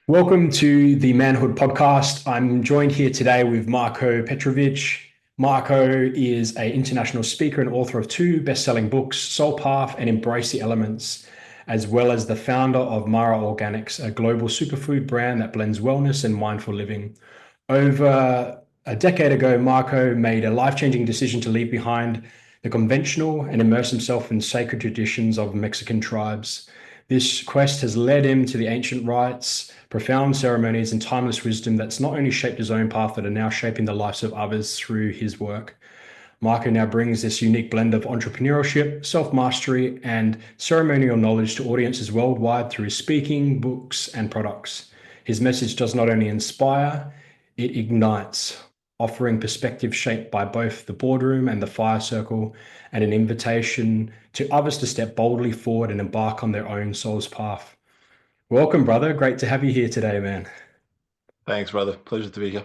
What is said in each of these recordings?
Welcome to the Manhood podcast. I'm joined here today with Marko Petrović. Marko is an international speaker and author of two best-selling books, Soul Path and Embrace the Elements, as well as the founder of Mara Organics, a global superfood brand that blends wellness and mindful living. Over a decade ago, Marko made a life-changing decision to leave behind the conventional and immerse himself in sacred traditions of Mexican tribes. This quest has led him to the ancient rites, profound ceremonies, and timeless wisdom that's not only shaped his own path, but are now shaping the lives of others through his work. Marko now brings this unique blend of entrepreneurship, self mastery, and ceremonial knowledge to audiences worldwide through his speaking, books, and products. His message does not only inspire, it ignites, offering perspective shaped by both the boardroom and the fire circle, and an invitation to others to step boldly forward and embark on their own soul's path. Welcome, brother. Great to have you here today, man. Thanks, brother. Pleasure to be here.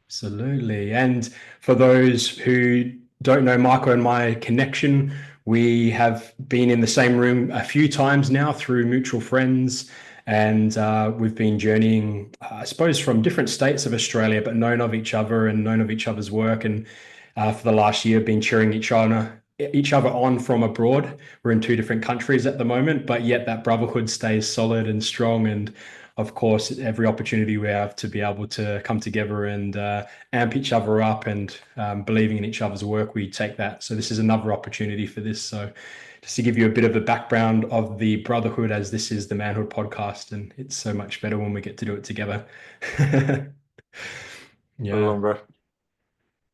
Absolutely. And for those who don't know Marko and my connection, we have been in the same room a few times now through mutual friends. And we've been journeying, I suppose, from different states of Australia, but known of each other and known of each other's work. And for the last year, been cheering each other on from abroad. We're in two different countries at the moment, but yet that brotherhood stays solid and strong. And of course, every opportunity we have to be able to come together and amp each other up and believing in each other's work, we take that. So this is another opportunity for this. So just to give you a bit of a background of the brotherhood, as this is the Manhood podcast, and it's so much better when we get to do it together. Right Yeah. on, bro.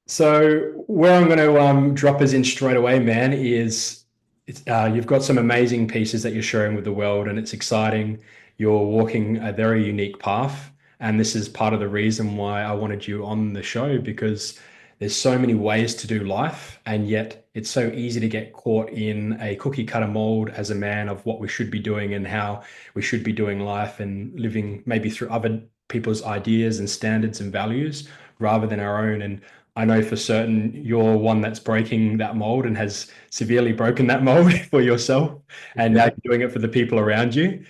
So where I'm going to drop us in straight away, man, is you've got some amazing pieces that you're sharing with the world, and it's exciting. You're walking a very unique path, and this is part of the reason why I wanted you on the show because there's so many ways to do life, and yet it's so easy to get caught in a cookie cutter mold as a man of what we should be doing and how we should be doing life and living maybe through other people's ideas and standards and values rather than our own. And I know for certain you're one that's breaking that mold and has severely broken that mold for yourself. And now Yeah. you're doing it for the people around you.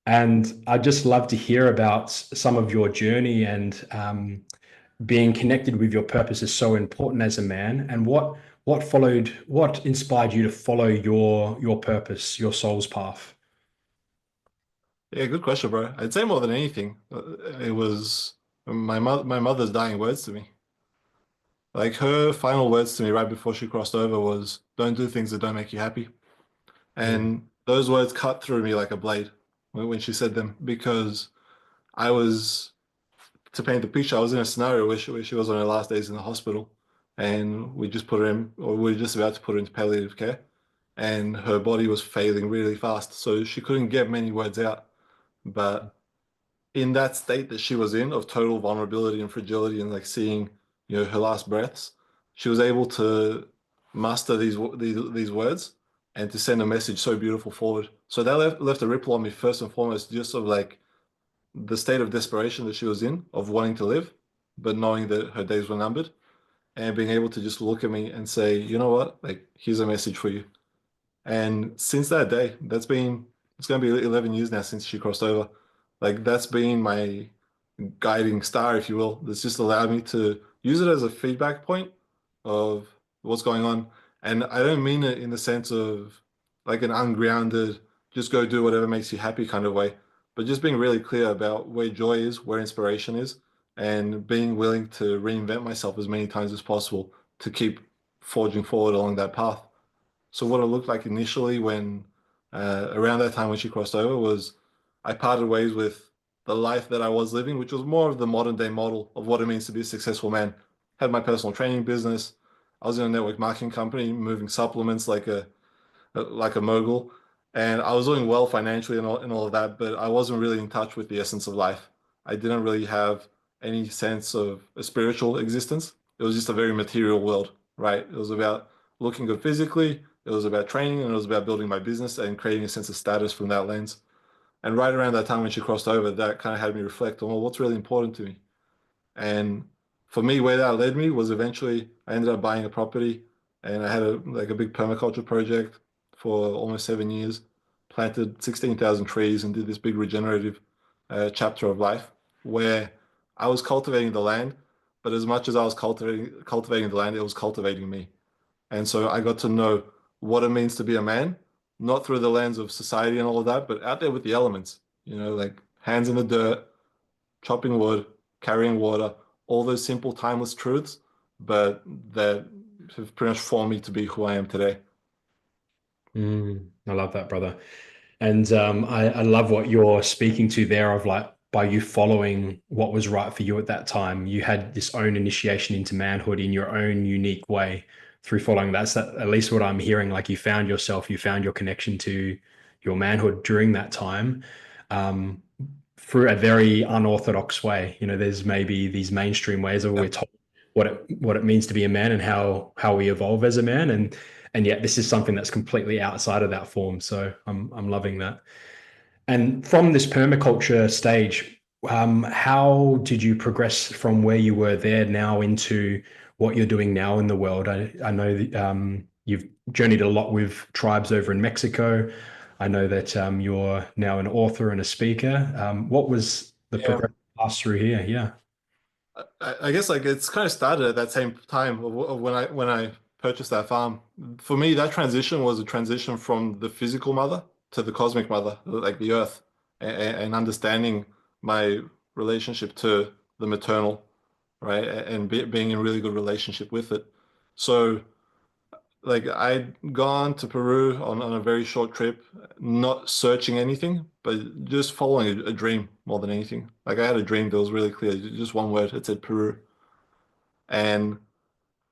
And I'd just love to hear about some of your journey and being connected with your purpose is so important as a man. And what inspired you to follow your purpose, your soul's path? Yeah, good question, bro. I'd say more than anything, it was my mother's dying words to me. Like her final words to me right before she crossed over was, "Don't do things that don't make you happy." Mm, And those words cut through me like a blade when she said them because I was, to paint the picture, I was in a scenario where she was on her last days in the hospital, and we just put her in, or we were just about to put her into palliative care, and her body was failing really fast, so she couldn't get many words out. But in that state that she was in of total vulnerability and fragility and like seeing, her last breaths, she was able to master these words and to send a message so beautiful forward. So that left a ripple on me first and foremost, just of like the state of desperation that she was in, of wanting to live, but knowing that her days were numbered, and being able to just look at me and say, you know what, like here's a message for you. And since that day, it's going to be 11 years now since she crossed over. Like that's been my guiding star, if you will. That's just allowed me to use it as a feedback point of what's going on. And I don't mean it in the sense of like an ungrounded, just go do whatever makes you happy kind of way, but just being really clear about where joy is, where inspiration is, and being willing to reinvent myself as many times as possible to keep forging forward along that path. So what it looked like initially when around that time when she crossed over was I parted ways with the life that I was living, which was more of the modern day model of what it means to be a successful man. Had my personal training business. I was in a network marketing company moving supplements like a mogul, and I was doing well financially and all of that, but I wasn't really in touch with the essence of life. I didn't really have any sense of a spiritual existence. It was just a very material world, right? It was about looking good physically, it was about training, and it was about building my business and creating a sense of status from that lens. And right around that time when she crossed over, that kind of had me reflect on, well, what's really important to me. And for me, where that led me was eventually I ended up buying a property, and I had a big permaculture project for almost 7 years, planted 16,000 trees and did this big regenerative. chapter of life where I was cultivating the land, but as much as I was cultivating the land, it was cultivating me. And so I got to know what it means to be a man, not through the lens of society and all of that, but out there with the elements, like hands in the dirt, chopping wood, carrying water, all those simple, timeless truths, but that have pretty much formed me to be who I am today. I love that, brother. And I love what you're speaking to there of like by you following what was right for you at that time, you had this own initiation into manhood in your own unique way through following. That's at least what I'm hearing. Like you found yourself, you found your connection to your manhood during that time, um, through a very unorthodox way. There's maybe these mainstream ways of we're Yep. told what it means to be a man and how we evolve as a man, and yet this is something that's completely outside of that form. So I'm loving that. And from this permaculture stage, how did you progress from where you were there now into what you're doing now in the world? I know that, you've journeyed a lot with tribes over in Mexico. I know that you're now an author and a speaker. What was the Yeah. progression pass through here? Yeah. I guess like it's kind of started at that same time of when I purchased that farm. For me, that transition was a transition from the physical mother to the cosmic mother, like the earth, and understanding my relationship to the maternal, right, and being in really good relationship with it. So like I'd gone to Peru on a very short trip, not searching anything, but just following a dream more than anything. Like I had a dream that was really clear, just one word. It said Peru. And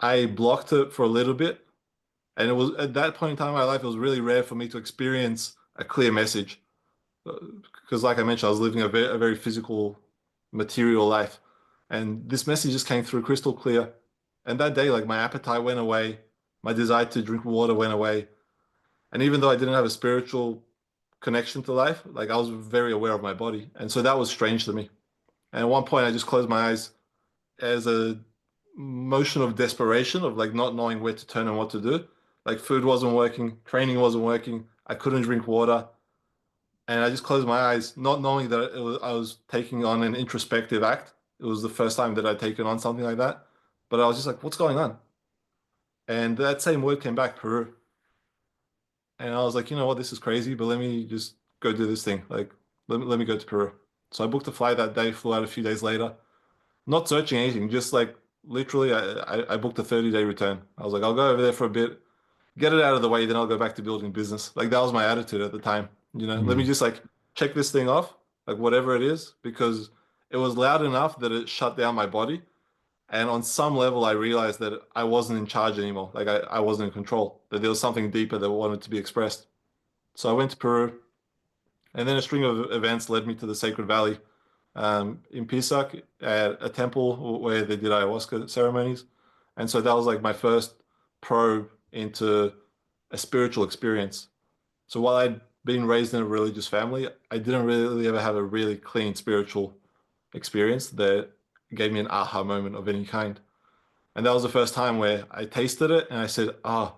I blocked it for a little bit. And it was at that point in time in my life, it was really rare for me to experience a clear message. Because like I mentioned, I was living a very physical, material life. And this message just came through crystal clear. And that day, like my appetite went away, my desire to drink water went away. And even though I didn't have a spiritual connection to life, like I was very aware of my body. And so that was strange to me. And at one point, I just closed my eyes as a motion of desperation of like not knowing where to turn and what to do. Like food wasn't working, training wasn't working, I couldn't drink water. And I just closed my eyes, not knowing that I was taking on an introspective act. It was the first time that I'd taken on something like that. But I was just like, what's going on? And that same word came back, Peru. And I was like, you know what, this is crazy, but let me just go do this thing. Like, let me go to Peru. So I booked a flight that day, flew out a few days later, not searching anything, just like literally, I booked a 30-day return. I was like, I'll go over there for a bit, get it out of the way, then I'll go back to building business. Like, that was my attitude at the time. Let me Mm. just like check this thing off, like whatever it is, because it was loud enough that it shut down my body. And on some level, I realized that I wasn't in charge anymore. Like I wasn't in control, that there was something deeper that wanted to be expressed. So I went to Peru, and then a string of events led me to the Sacred Valley, in Pisac at a temple where they did ayahuasca ceremonies. And so that was like my first probe into a spiritual experience. So while I'd been raised in a religious family, I didn't really ever have a really clean spiritual experience that gave me an aha moment of any kind. And that was the first time where I tasted it and I said, ah,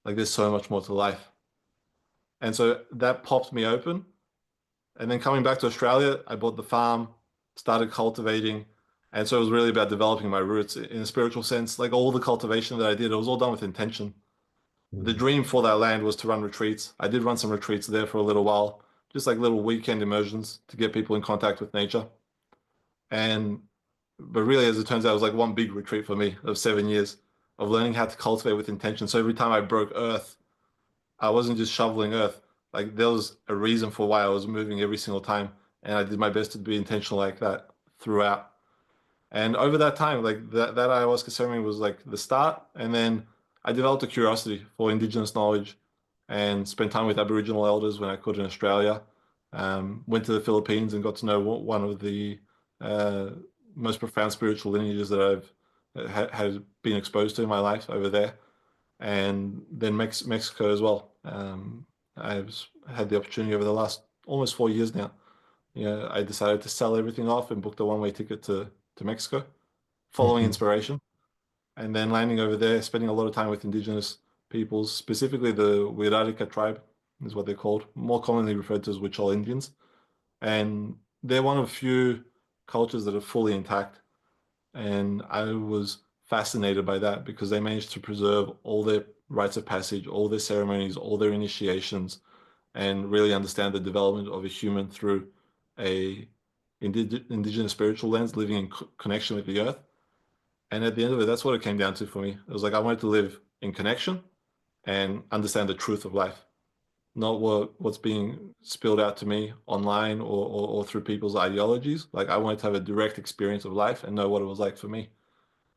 like there's so much more to life. And so that popped me open. And then coming back to Australia, I bought the farm, started cultivating. And so it was really about developing my roots in a spiritual sense. Like all the cultivation that I did, it was all done with intention. The Mm. dream for that land was to run retreats. I did run some retreats there for a little while, just like little weekend immersions to get people in contact with nature. And but really, as it turns out, it was like one big retreat for me of 7 years of learning how to cultivate with intention. So every time I broke earth, I wasn't just shoveling earth. Like there was a reason for why I was moving every single time, and I did my best to be intentional like that throughout. And over that time, like that ayahuasca ceremony was like the start, and then I developed a curiosity for Indigenous knowledge, and spent time with Aboriginal elders when I could in Australia. Went to the Philippines and got to know one of the uh, most profound spiritual lineages that I've had been exposed to in my life over there, and then Mexico as well. I've had the opportunity over the last almost 4 years now. I decided to sell everything off and booked a one-way ticket to Mexico, following Mhm. inspiration, and then landing over there, spending a lot of time with indigenous peoples, specifically the Wirarica tribe is what they're called, more commonly referred to as Huichol Indians. And they're one of few cultures that are fully intact. And I was fascinated by that because they managed to preserve all their rites of passage, all their ceremonies, all their initiations, and really understand the development of a human through a indigenous spiritual lens, living in connection with the earth. And at the end of it, that's what it came down to for me. It was like I wanted to live in connection and understand the truth of life, not what's being spilled out to me online or through people's ideologies. Like I wanted to have a direct experience of life and know what it was like for me.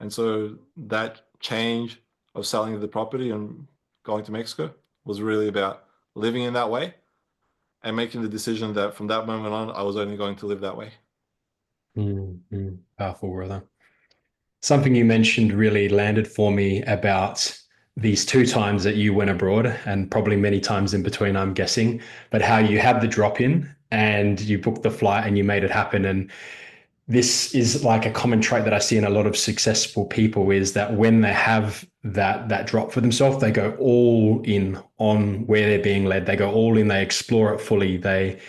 And so that change of selling the property and going to Mexico was really about living in that way and making the decision that from that moment on, I was only going to live that way. Powerful, brother. Something you mentioned really landed for me about these two times that you went abroad, and probably many times in between, I'm guessing, but how you had the drop in and you booked the flight and you made it happen. And this is like a common trait that I see in a lot of successful people is that when they have that drop for themselves, they go all in on where they're being led. They go all in, they explore it fully, they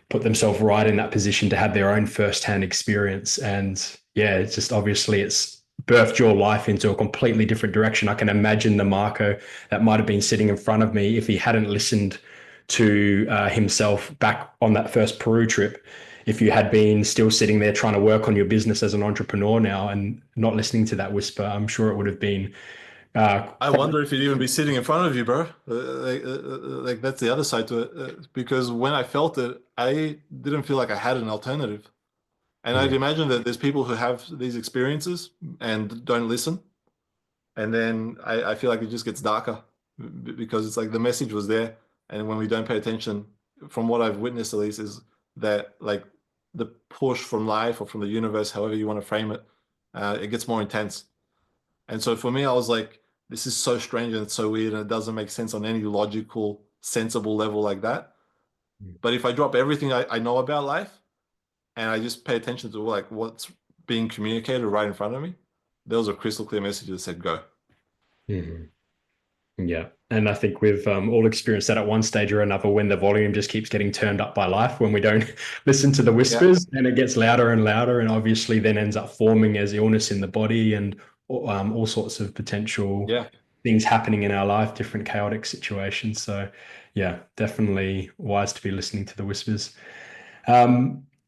put themselves right in that position to have their own firsthand experience. And yeah, it's just obviously it's birthed your life into a completely different direction. I can imagine the Marko that might have been sitting in front of me if he hadn't listened to himself back on that first Peru trip. If you had been still sitting there trying to work on your business as an entrepreneur now and not listening to that whisper, I'm sure it would have been I probably. wonder if he'd even be sitting in front of you, bro. Like that's the other side to it. Because when I felt it, I didn't feel like I had an alternative. And I'd Mm, imagine that there's people who have these experiences and don't listen. And then I feel like it just gets darker because it's like the message was there. And when we don't pay attention, from what I've witnessed at least, is that like the push from life or from the universe, however you want to frame it, it gets more intense. And so for me, I was like, this is so strange and it's so weird and it doesn't make sense on any logical, sensible level like that. mm, But if I drop everything I know about life and I just pay attention to like what's being communicated right in front of me, there was a crystal clear message that said go. mhm. Yeah. And I think we've all experienced that at one stage or another when the volume just keeps getting turned up by life, when we don't listen to the Yeah. whispers and it gets louder and louder, and obviously then ends up forming as illness in the body and all sorts of potential Yeah. things happening in our life, different chaotic situations. So, yeah, definitely wise to be listening to the whispers.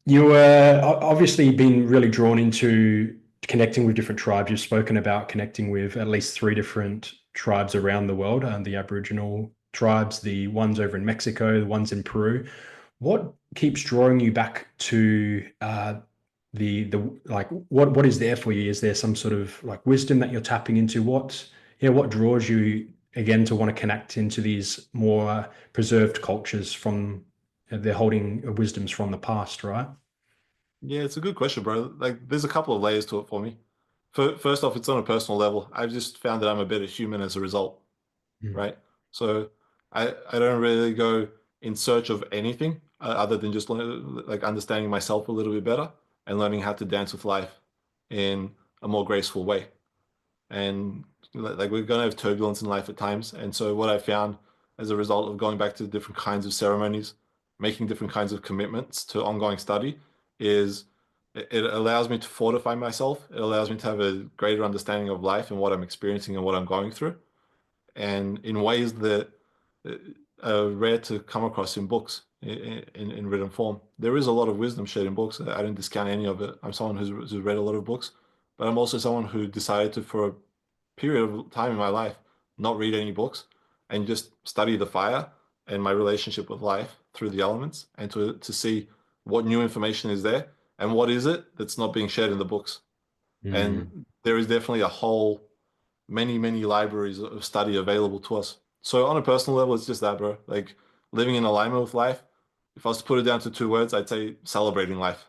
You were obviously been really drawn into connecting with different tribes. You've spoken about connecting with at least three different tribes around the world, the Aboriginal tribes, the ones over in Mexico, the ones in Peru. What keeps drawing you back to the like what is there for you? Is there some sort of like wisdom that you're tapping into? What draws you again to want to connect into these more preserved cultures from they're holding wisdoms from the past, right? Yeah, it's a good question, bro. Like, there's a couple of layers to it for me. First off, it's on a personal level. I've just found that I'm a better human as a result, Mm, right? So I don't really go in search of anything other than just like understanding myself a little bit better and learning how to dance with life in a more graceful way. And like we're going to have turbulence in life at times. And so what I found as a result of going back to different kinds of ceremonies, making different kinds of commitments to ongoing study is it allows me to fortify myself. It allows me to have a greater understanding of life and what I'm experiencing and what I'm going through. And in ways that are rare to come across in books in written form. There is a lot of wisdom shared in books. I don't discount any of it. I'm someone who's read a lot of books, but I'm also someone who decided to, for a period of time in my life, not read any books and just study the fire and my relationship with life through the elements and to see what new information is there and what is it that's not being shared in the books. mm, And there is definitely a whole many libraries of study available to us. So on a personal level, it's just that, bro. Like living in alignment with life. If I was to put it down to two words, I'd say celebrating life.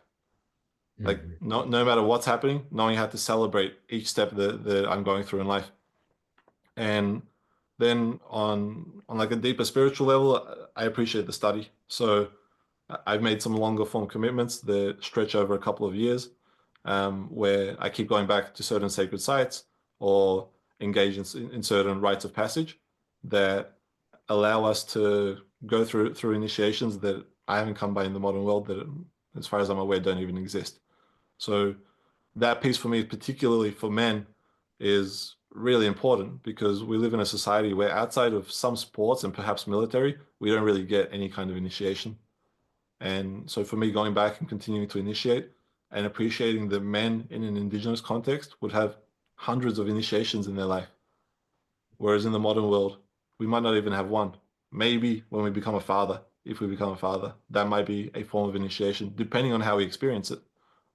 Like mm, no matter what's happening, knowing how to celebrate each step that I'm going through in life. And then on like a deeper spiritual level, I appreciate the study. So I've made some longer form commitments that stretch over a couple of years, where I keep going back to certain sacred sites or engage in certain rites of passage that allow us to go through initiations that I haven't come by in the modern world that as far as I'm aware, don't even exist. So that piece for me, particularly for men, is really important because we live in a society where outside of some sports and perhaps military, we don't really get any kind of initiation. And so for me, going back and continuing to initiate and appreciating that men in an indigenous context would have hundreds of initiations in their life. Whereas in the modern world, we might not even have one. Maybe when we become a father, if we become a father, that might be a form of initiation, depending on how we experience it,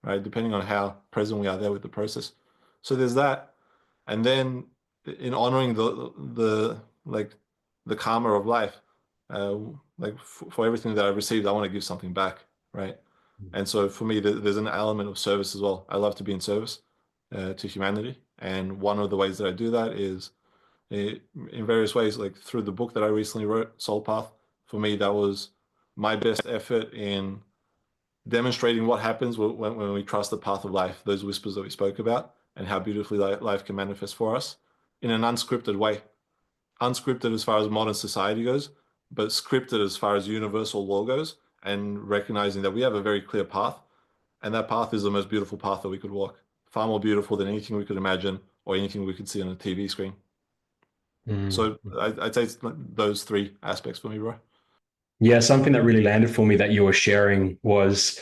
right? Depending on how present we are there with the process. So there's that. And then in honoring the like the karma of life, uh, like for everything that I've received, I want to give something back, right? And so for me, there's an element of service as well. I love to be in service to humanity, and one of the ways that I do that is in various ways, like through the book that I recently wrote, Soul Path. For me, that was my best effort in demonstrating what happens when we trust the path of life, those whispers that we spoke about, and how beautifully life can manifest for us in an unscripted way. Unscripted as far as modern society goes, but scripted as far as universal law goes, and recognizing that we have a very clear path, and that path is the most beautiful path that we could walk. Far more beautiful than anything we could imagine or anything we could see on a TV screen. Mm. So I'd say it's those three aspects for me, bro. Yeah, something that really landed for me that you were sharing was,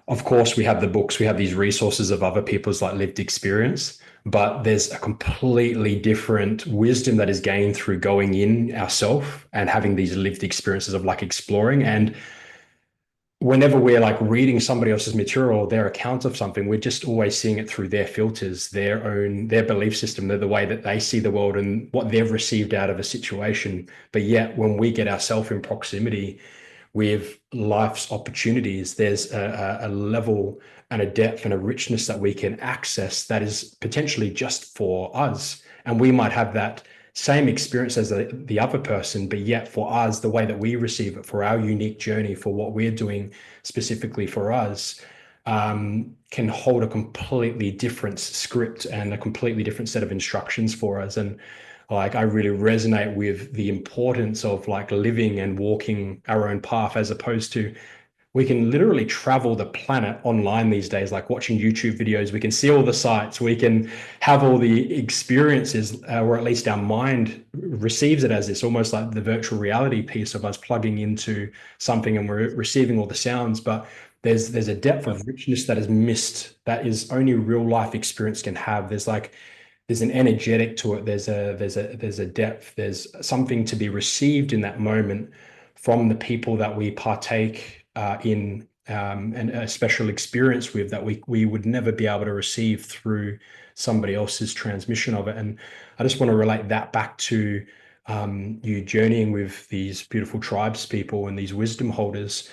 of course, we have the books, we have these resources of other people's like lived experience, but there's a completely different wisdom that is gained through going in ourselves and having these lived experiences of like exploring. And whenever we're like reading somebody else's material, their account of something, we're just always seeing it through their filters, their belief system, the way that they see the world and what they've received out of a situation. But yet, when we get ourselves in proximity with life's opportunities, there's a level and a depth and a richness that we can access that is potentially just for us. And we might have that same experience as the other person, but yet for us, the way that we receive it, for our unique journey, for what we're doing specifically for us, can hold a completely different script and a completely different set of instructions for us. And like I really resonate with the importance of like living and walking our own path as opposed to we can literally travel the planet online these days, like watching YouTube videos. We can see all the sights, we can have all the experiences, or at least our mind receives it as this almost like the virtual reality piece of us plugging into something and we're receiving all the sounds. But there's a depth Yeah. of richness that is missed that is only real life experience can have. There's an energetic to it. There's a depth. There's something to be received in that moment from the people that we partake in and a special experience with that we would never be able to receive through somebody else's transmission of it. And I just want to relate that back to you journeying with these beautiful tribes people and these wisdom holders.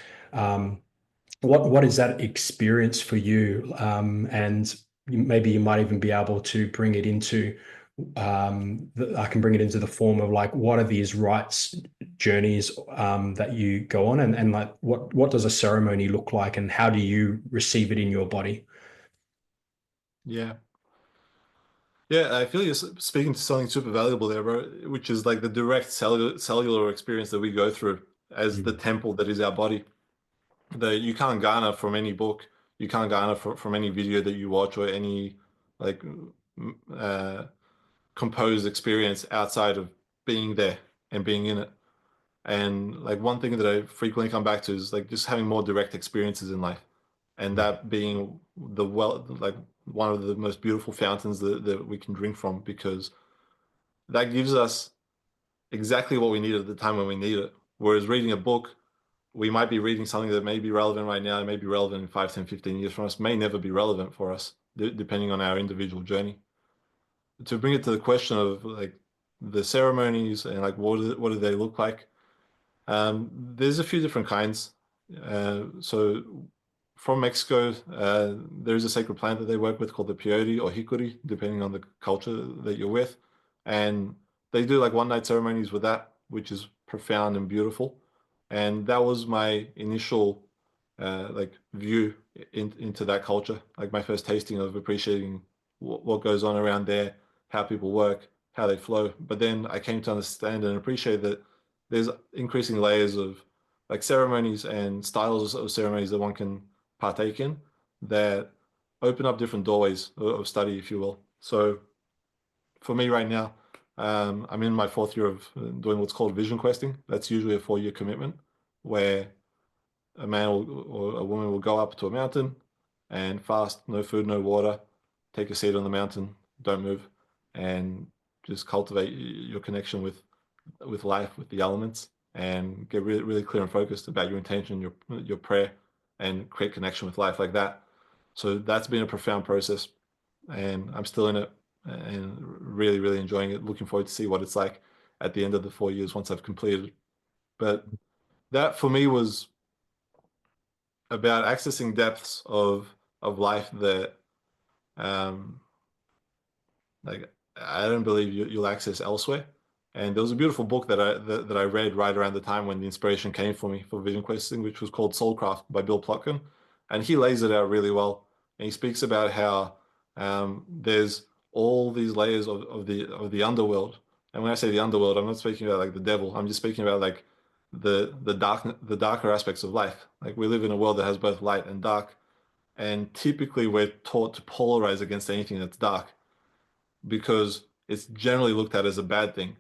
What is that experience for you? And maybe you might even be able to bring it into I can bring it into the form of like what are these rites journeys that you go on and like what does a ceremony look like and how do you receive it in your body? Yeah. Yeah, I feel you're speaking to something super valuable there, bro, which is like the direct cellular experience that we go through as the Mm. temple that is our body. That you can't garner from any book, you can't garner from any video that you watch or any like uh, composed experience outside of being there and being in it. And like one thing that I frequently come back to is like just having more direct experiences in life. And that being like one of the most beautiful fountains that we can drink from because that gives us exactly what we need at the time when we need it. Whereas reading a book, we might be reading something that may be relevant right now, it may be relevant in 5, 10, 15 years from us, may never be relevant for us, depending on our individual journey. To bring it to the question of like the ceremonies and like what do they look like? There's a few different kinds. So from Mexico, there's a sacred plant that they work with called the peyote or hikuri, depending on the culture that you're with. And they do like one night ceremonies with that, which is profound and beautiful. And that was my initial like view into that culture, like my first tasting of appreciating what goes on around there, how people work, how they flow. But then I came to understand and appreciate that there's increasing layers of like ceremonies and styles of ceremonies that one can partake in that open up different doorways of study, if you will. So for me right now, I'm in my 4th year of doing what's called vision questing. That's usually a 4-year commitment where a man or a woman will go up to a mountain and fast, no food, no water, take a seat on the mountain, don't move, and just cultivate your connection with life, with the elements, and get really, really clear and focused about your intention, your prayer, and create connection with life like that. So that's been a profound process, and I'm still in it and really, really enjoying it. Looking forward to see what it's like at the end of the 4 years once I've completed. But that for me was about accessing depths of life that um, like I don't believe you'll access elsewhere. And there was a beautiful book that I read right around the time when the inspiration came for me for vision questing, which was called Soulcraft by Bill Plotkin, and he lays it out really well. And he speaks about how there's all these layers of the underworld. And when I say the underworld, I'm not speaking about like the devil. I'm just speaking about like the darker aspects of life. Like we live in a world that has both light and dark, and typically we're taught to polarize against anything that's dark because it's generally looked at as a bad thing.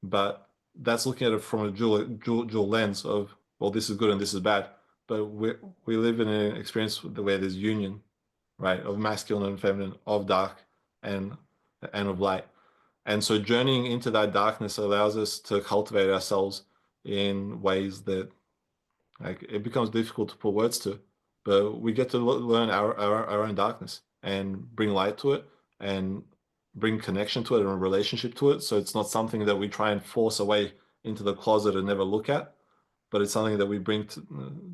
But that's looking at it from a dual lens of, well, this is good and this is bad. But we live in an experience where there's union, right, of masculine and feminine, of dark and of light. And so journeying into that darkness allows us to cultivate ourselves in ways that like it becomes difficult to put words to, but we get to learn our own darkness and bring light to it and bring connection to it and a relationship to it. So it's not something that we try and force away into the closet and never look at, but it's something that we bring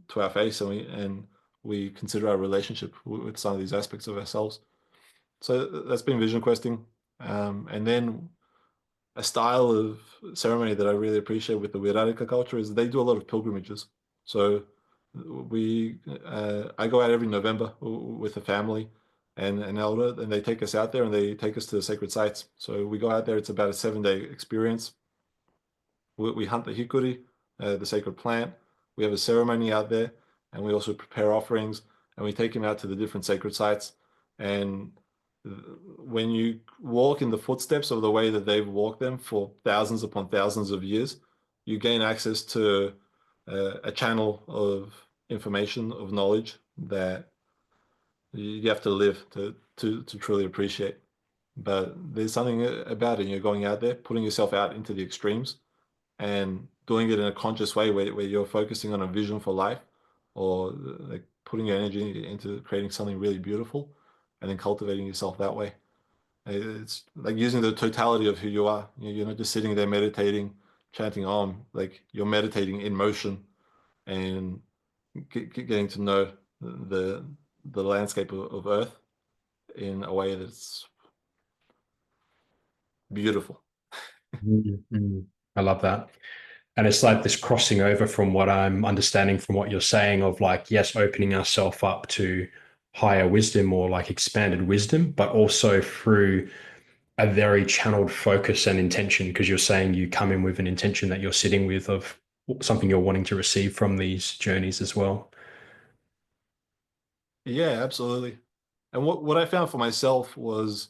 to our face and we consider our relationship with some of these aspects of ourselves. So that's been vision questing. And then a style of ceremony that I really appreciate with the Wirarika culture is they do a lot of pilgrimages. So I go out every November with a family and an elder, and they take us out there and they take us to the sacred sites. So we go out there. It's about a 7-day experience. We hunt the hikuri, the sacred plant. We have a ceremony out there, and we also prepare offerings, and we take them out to the different sacred sites. And when you walk in the footsteps of the way that they've walked them for thousands upon thousands of years, you gain access to a channel of information, of knowledge that you have to live to truly appreciate. But there's something about it. You're going out there, putting yourself out into the extremes and doing it in a conscious way where you're focusing on a vision for life or like putting your energy into creating something really beautiful and then cultivating yourself that way. It's like using the totality of who you are. You're not just sitting there meditating, chanting Om, like you're meditating in motion and getting to know the landscape of Earth in a way that's beautiful. Mhm. I love that. And it's like this crossing over from what I'm understanding from what you're saying of like, yes, opening ourselves up to higher wisdom or like expanded wisdom, but also through a very channeled focus and intention, because you're saying you come in with an intention that you're sitting with of something you're wanting to receive from these journeys as well. Yeah, absolutely. And what I found for myself was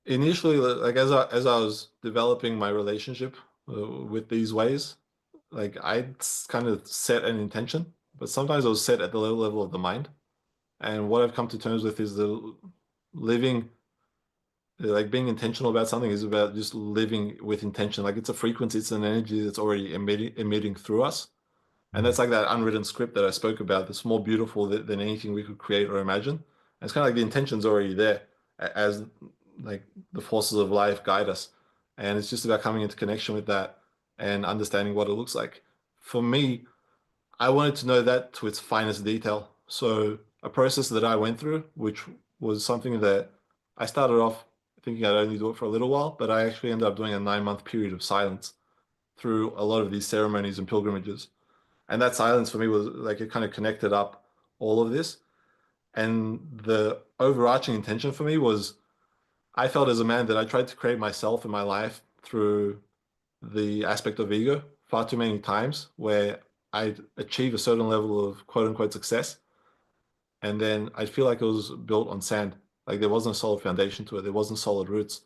initially, like as I was developing my relationship with these ways, like I'd kind of set an intention, but sometimes it was set at the level of the mind. And what I've come to terms with is the living, like being intentional about something is about just living with intention. Like it's a frequency, it's an energy that's already emitting through us. And that's like that unwritten script that I spoke about that's more beautiful than anything we could create or imagine. And it's kind of like the intention's already there as like the forces of life guide us. And it's just about coming into connection with that and understanding what it looks like. For me, I wanted to know that to its finest detail. So a process that I went through, which was something that I started off thinking I'd only do it for a little while, but I actually ended up doing a 9-month period of silence through a lot of these ceremonies and pilgrimages. And that silence for me was like it kind of connected up all of this. And the overarching intention for me was I felt as a man that I tried to create myself in my life through the aspect of ego far too many times where I'd achieve a certain level of quote unquote success, and then I'd feel like it was built on sand. Like there wasn't a solid foundation to it. There wasn't solid roots.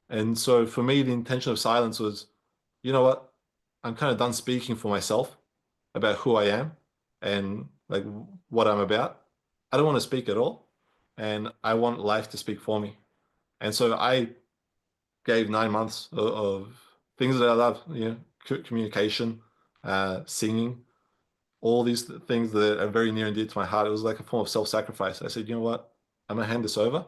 And so for me, the intention of silence was, you know what? I'm kind of done speaking for myself about who I am and like what I'm about. I don't want to speak at all. And I want life to speak for me. And so I gave 9 months of things that I love, communication, singing, all these things that are very near and dear to my heart. It was like a form of self-sacrifice. I said, you know what? I'm gonna hand this over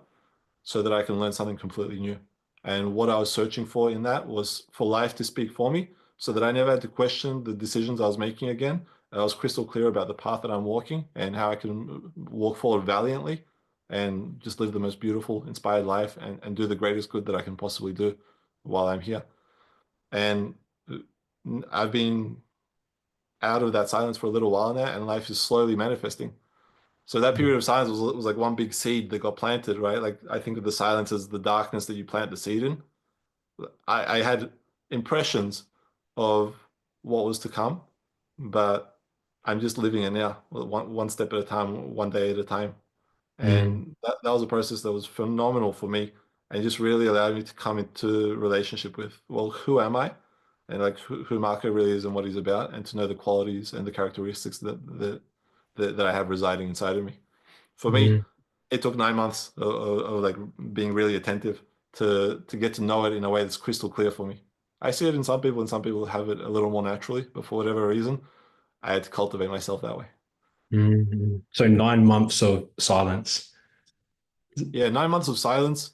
so that I can learn something completely new. And what I was searching for in that was for life to speak for me so that I never had to question the decisions I was making again. I was crystal clear about the path that I'm walking and how I can walk forward valiantly and just live the most beautiful, inspired life and do the greatest good that I can possibly do while I'm here. And I've been out of that silence for a little while now, and life is slowly manifesting. So that period of silence was like one big seed that got planted, right? Like I think of the silence as the darkness that you plant the seed in. I had impressions of what was to come, but I'm just living it now, one step at a time, one day at a time. Mm. And that was a process that was phenomenal for me and just really allowed me to come into relationship with, well, who am I? And like who Marko really is and what he's about, and to know the qualities and the characteristics that I have residing inside of me. For me, Mm. it took 9 months of like being really attentive to get to know it in a way that's crystal clear for me. I see it in some people, and some people have it a little more naturally, but for whatever reason, I had to cultivate myself that way. Mm. So 9 months of silence. Yeah, 9 months of silence.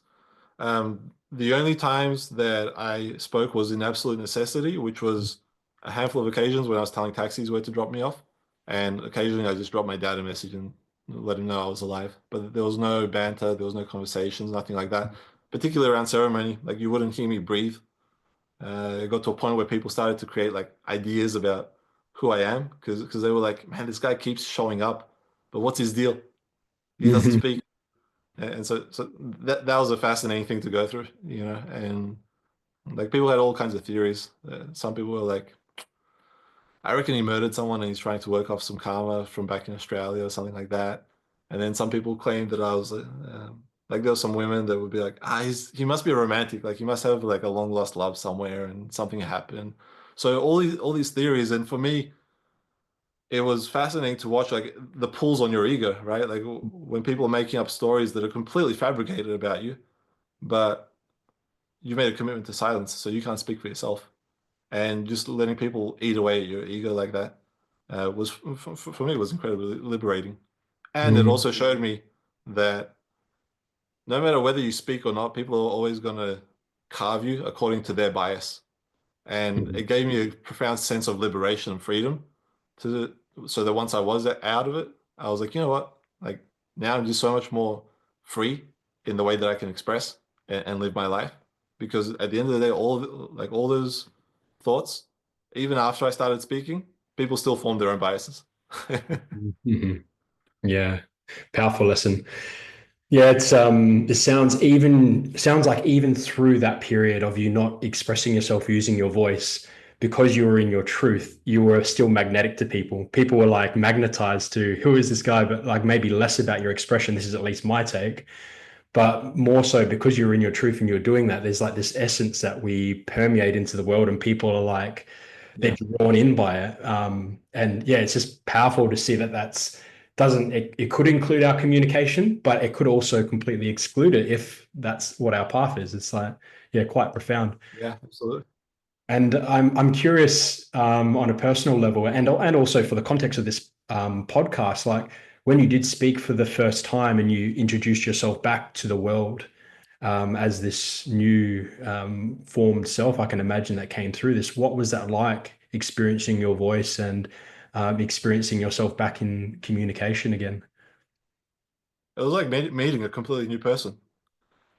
The only times that I spoke was in absolute necessity, which was a handful of occasions when I was telling taxis where to drop me off, and occasionally I just dropped my dad a message and let him know I was alive. But there was no banter, there was no conversations, nothing like that. Particularly around ceremony, like you wouldn't hear me breathe. It got to a point where people started to create like ideas about who I am because they were like, man, this guy keeps showing up, but what's his deal? He doesn't Mhm. speak. And so that was a fascinating thing to go through, and like people had all kinds of theories. Some people were like, I reckon he murdered someone and he's trying to work off some karma from back in Australia or something like that. And then some people claimed that I was like there were some women that would be like, he must be a romantic, like he must have like a long lost love somewhere and something happened. So all these theories, and for me, it was fascinating to watch like the pulls on your ego, right? Like when people are making up stories that are completely fabricated about you, but you made a commitment to silence, so you can't speak for yourself. And just letting people eat away at your ego like that was for me was incredibly liberating. And it Mm. also showed me that no matter whether you speak or not, people are always going to carve you according to their bias. And Mm. it gave me a profound sense of liberation and freedom to so that once I was out of it, I was like, you know what? Like now I'm just so much more free in the way that I can express and live my life. Because at the end of the day, all those thoughts, even after I started speaking, people still form their own biases. Mhm. Yeah, powerful lesson. Yeah, it sounds like even through that period of you not expressing yourself using your voice, because you were in your truth, you were still magnetic to people. People were like magnetized to who is this guy, but like maybe less about your expression. This is at least my take, but more so because you're in your truth and you're doing that, there's like this essence that we permeate into the world, and people are like they're Yeah, drawn in by it. And yeah, it's just powerful to see that that's doesn't it could include our communication, but it could also completely exclude it if that's what our path is. It's like, yeah, quite profound. yeah, absolutely. And I'm curious on a personal level, and also for the context of this podcast, like when you did speak for the first time and you introduced yourself back to the world as this new formed self, I can imagine that came through this. What was that like, experiencing your voice and experiencing yourself back in communication again? It was like meeting a completely new person.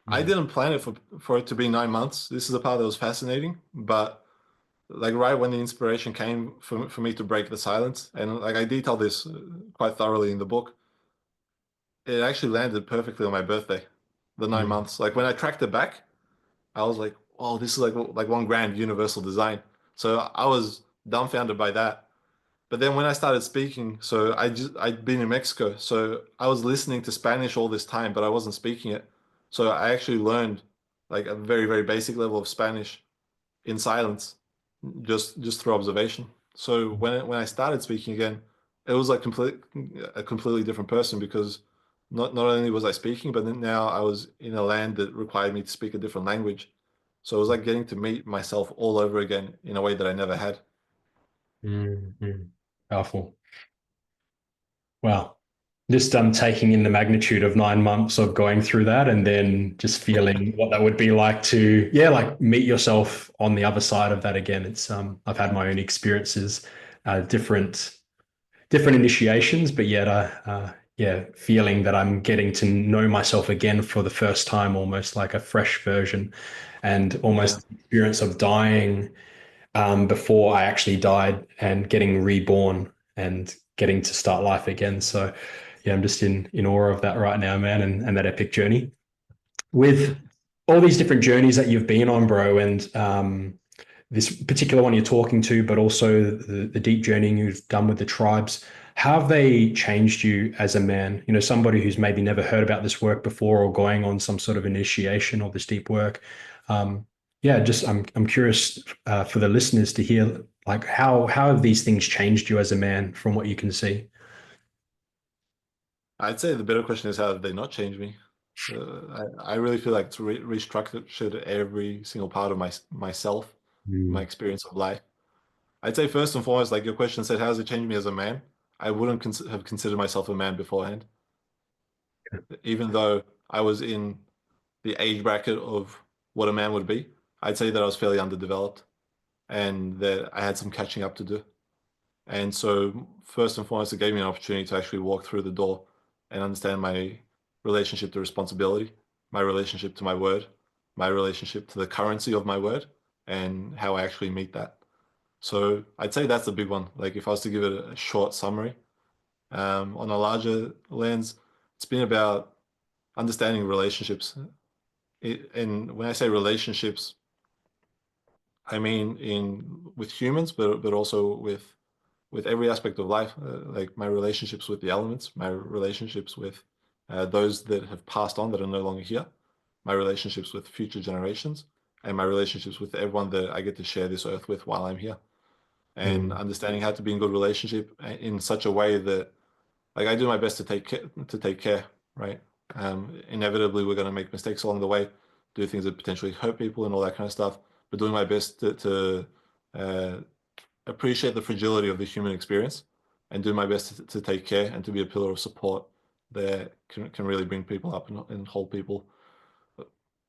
I Mm. didn't plan it for it to be 9 months. This is the part that was fascinating, but like right when the inspiration came for me to break the silence, and like I detail this quite thoroughly in the book, it actually landed perfectly on my birthday, the nine Mm. months. Like when I tracked it back, I was like, "Oh, this is like one grand universal design." So I was dumbfounded by that. But then when I started speaking, so I'd been in Mexico, so I was listening to Spanish all this time, but I wasn't speaking it. So I actually learned like a very, very basic level of Spanish in silence, just through observation. So when I started speaking again, it was like a completely different person because not only was I speaking, but then now I was in a land that required me to speak a different language. So it was like getting to meet myself all over again in a way that I never had. Mm-hmm. Powerful. Wow. Just taking in the magnitude of 9 months of going through that and then just feeling what that would be like to, yeah, like meet yourself on the other side of that again. It's I've had my own experiences, different initiations, but yet yeah, feeling that I'm getting to know myself again for the first time, almost like a fresh version, and Yeah. almost the experience of dying before I actually died and getting reborn and getting to start life again. So yeah, I'm just in awe of that right now, man, and that epic journey. With all these different journeys that you've been on, bro, and this particular one you're talking to, but also the deep journeying you've done with the tribes, how have they changed you as a man? You know, somebody who's maybe never heard about this work before or going on some sort of initiation or this deep work. Yeah, just I'm curious for the listeners to hear like how have these things changed you as a man from what you can see? I'd say the better question is how did they not change me? I really feel like it's restructured every single part of myself, my Mm, experience of life. I'd say first and foremost, like your question said, how does it change me as a man? I wouldn't have considered myself a man beforehand, even though I was in the age bracket of what a man would be. I'd say that I was fairly underdeveloped and that I had some catching up to do. And so, first and foremost, it gave me an opportunity to actually walk through the door and understand my relationship to responsibility, my relationship to my word, my relationship to the currency of my word, and how I actually meet that. So, I'd say that's the big one. Like, if I was to give it a short summary, on a larger lens, it's been about understanding relationships. And when I say relationships, I mean in with humans, but also with every aspect of life, like my relationships with the elements, my relationships with those that have passed on that are no longer here, my relationships with future generations, and my relationships with everyone that I get to share this earth with while I'm here. And mm, understanding how to be in good relationship in such a way that, like, I do my best to take care, right? Inevitably, we're going to make mistakes along the way, do things that potentially hurt people and all that kind of stuff. But doing my best to uh, appreciate the fragility of the human experience and do my best to take care and to be a pillar of support that can really bring people up and hold people.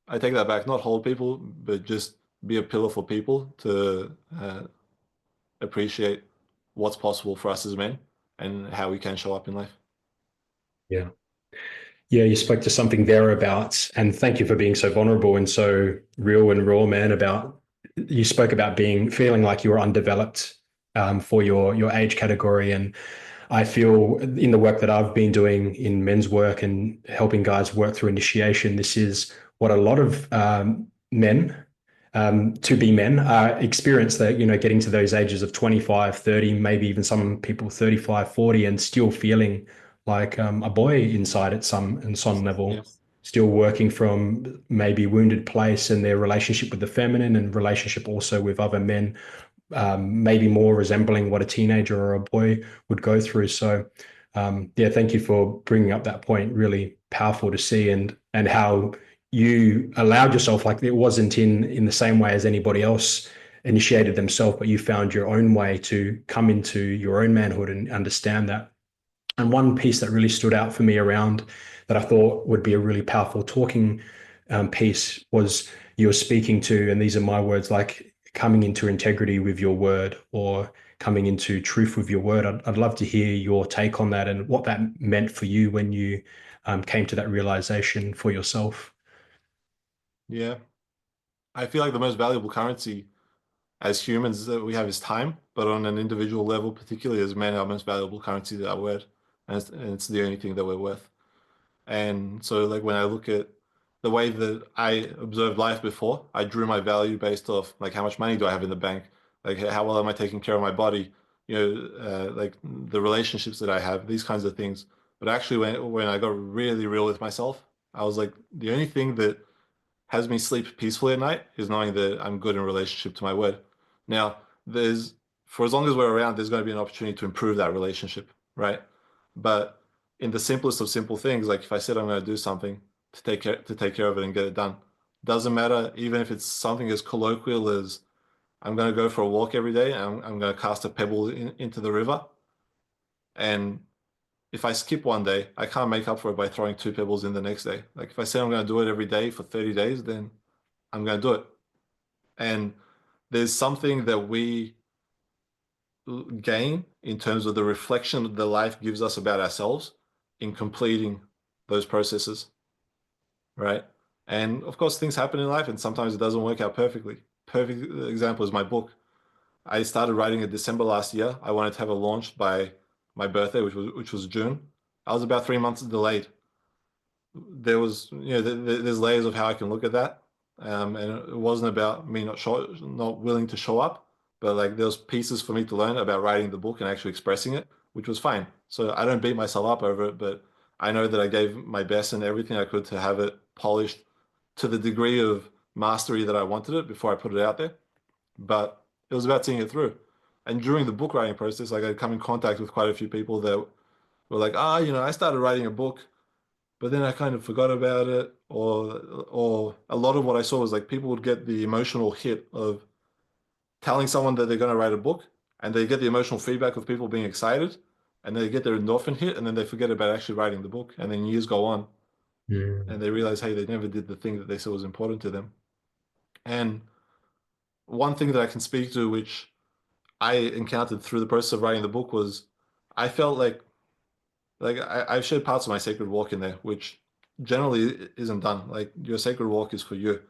I take that back, not hold people, but just be a pillar for people to appreciate what's possible for us as men and how we can show up in life. yeah. Yeah, you spoke to something there about, and thank you for being so vulnerable and so real and raw, man. About you spoke about being feeling like you were undeveloped for your age category, and I feel in the work that I've been doing in men's work and helping guys work through initiation, this is what a lot of men, to be men, experience that, you know, getting to those ages of 25, 30, maybe even some people 35, 40, and still feeling like a boy inside at some Yeah. level, still working from maybe wounded place and their relationship with the feminine and relationship also with other men, maybe more resembling what a teenager or a boy would go through. So, yeah, thank you for bringing up that point. Really powerful to see, and how you allowed yourself, like it wasn't in the same way as anybody else initiated themselves, but you found your own way to come into your own manhood and understand that. And one piece that really stood out for me around that I thought would be a really powerful talking piece was you were speaking to, and these are my words, like coming into integrity with your word or coming into truth with your word. I'd love to hear your take on that and what that meant for you when you came to that realization for yourself. Yeah. I feel like the most valuable currency as humans that we have is time, but on an individual level, particularly as men, our most valuable currency is our word. And it's the only thing that we're worth. And so, like, when I look at the way that I observed life before, I drew my value based off, like, how much money do I have in the bank? Like, how well am I taking care of my body? like the relationships that I have, these kinds of things. But actually, when I got really real with myself, I was like, the only thing that has me sleep peacefully at night is knowing that I'm good in relationship to my word. Now, there's for as long as we're around, there's going to be an opportunity to improve that relationship, right? But in the simplest of simple things, like if I said I'm going to do something to take care of it and get it done, doesn't matter, even if it's something as colloquial as I'm going to go for a walk every day and I'm going to cast a pebble into the river. And if I skip one day, I can't make up for it by throwing two pebbles in the next day. Like if I say I'm going to do it every day for 30 days, then I'm going to do it. And there's something that we gain in terms of the reflection that life gives us about ourselves in completing those processes, right? And of course, things happen in life and sometimes it doesn't work out perfectly. Perfect example is my book. I started writing in December last year. I wanted to have it launched by my birthday, which was June. I was about 3 months delayed. There was, there's layers of how I can look at that. And it wasn't about me not willing to show up, but like there was pieces for me to learn about writing the book and actually expressing it, which was fine. So I don't beat myself up over it, but I know that I gave my best and everything I could to have it polished to the degree of mastery that I wanted it before I put it out there. But it was about seeing it through. And during the book writing process, like I'd come in contact with quite a few people that were like, I started writing a book, but then I kind of forgot about it. Or a lot of what I saw was like people would get the emotional hit of telling someone that they're going to write a book, and they get the emotional feedback of people being excited, and they get their endorphin hit, and then they forget about actually writing the book. And then years go on, Mm. and they realize, hey, they never did the thing that they said was important to them. And one thing that I can speak to, which I encountered through the process of writing the book, was I felt like I've shared parts of my sacred walk in there, which generally isn't done. Like your sacred walk is for you,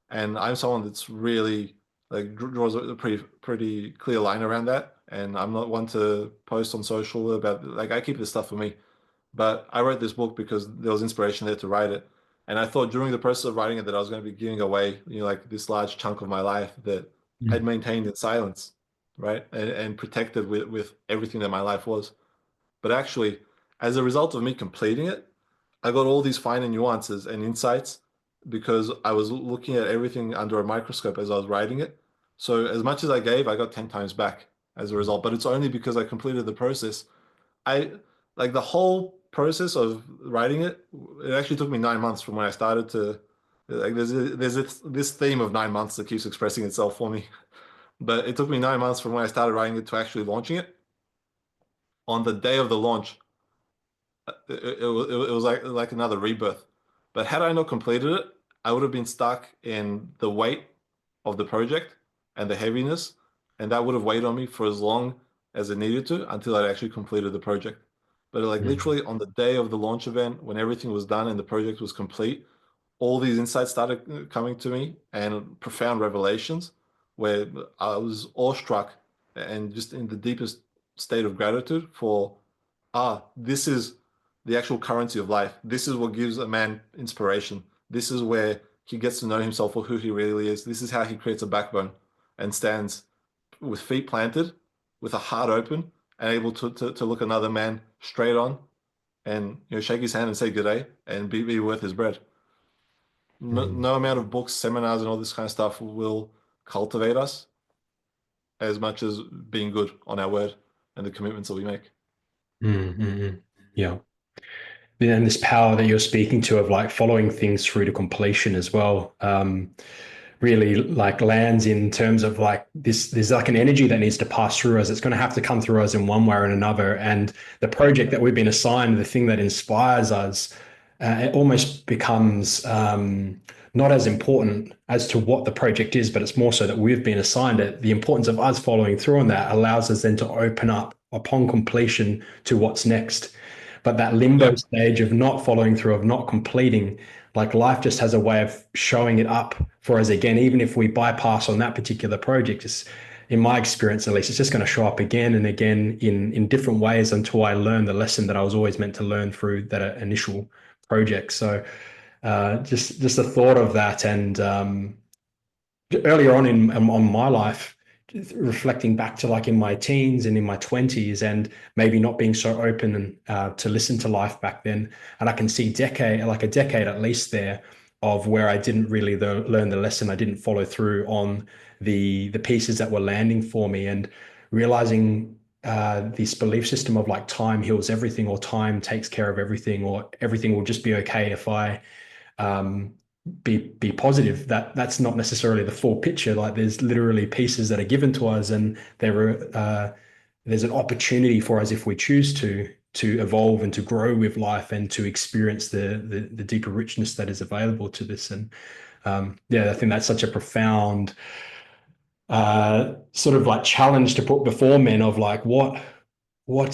and I'm someone that's really like draws a pretty clear line around that. And I'm not one to post on social about like I keep this stuff for me. But I wrote this book because there was inspiration there to write it, and I thought during the process of writing it that I was going to be giving away, like this large chunk of my life that I'd Mm. maintained in silence, right, and protected with everything that my life was. But actually, as a result of me completing it, I got all these finer nuances and insights because I was looking at everything under a microscope as I was writing it. So as much as I gave, I got 10 times back as a result. But it's only because I completed the process. I like the whole process of writing it. It actually took me 9 months from when I started to like there's this theme of 9 months that keeps expressing itself for me. But it took me 9 months from when I started writing it to actually launching it. On the day of the launch, it was like another rebirth. But had I not completed it, I would have been stuck in the weight of the project and the heaviness, and that would have weighed on me for as long as it needed to until I'd actually completed the project. But like Mm. literally on the day of the launch event, when everything was done and the project was complete, all these insights started coming to me and profound revelations where I was awestruck and just in the deepest state of gratitude for this is the actual currency of life. This is what gives a man inspiration. This is where he gets to know himself for who he really is. This is how he creates a backbone and stands with feet planted, with a heart open, and able to look another man straight on and shake his hand and say good day and be worth his bread. No, Mm. no amount of books, seminars, and all this kind of stuff will cultivate us as much as being good on our word and the commitments that we make. Mm. Mm. Yeah. And this power that you're speaking to of like following things through to completion as well, really like lands in terms of like this, there's like an energy that needs to pass through us. It's going to have to come through us in one way or another. And the project that we've been assigned, the thing that inspires us, it almost becomes not as important as to what the project is, but it's more so that we've been assigned it. The importance of us following through on that allows us then to open up upon completion to what's next. But that limbo Yeah. stage of not following through, of not completing, like life just has a way of showing it up for us again. Even if we bypass on that particular project, it's, in my experience at least, it's just going to show up again and again in different ways until I learn the lesson that I was always meant to learn through that initial project. So just the thought of that, and earlier on in my life, reflecting back to like in my teens and in my 20s, and maybe not being so open and to listen to life back then. And I can see a decade at least there of where I didn't really learn the lesson. I didn't follow through on the pieces that were landing for me, and realizing this belief system of like time heals everything, or time takes care of everything, or everything will just be okay if I um, be positive. That's not necessarily the full picture. Like there's literally pieces that are given to us, and there's an opportunity for us if we choose to evolve and to grow with life and to experience the deeper richness that is available to this. And yeah, I think that's such a profound sort of like challenge to put before men of like what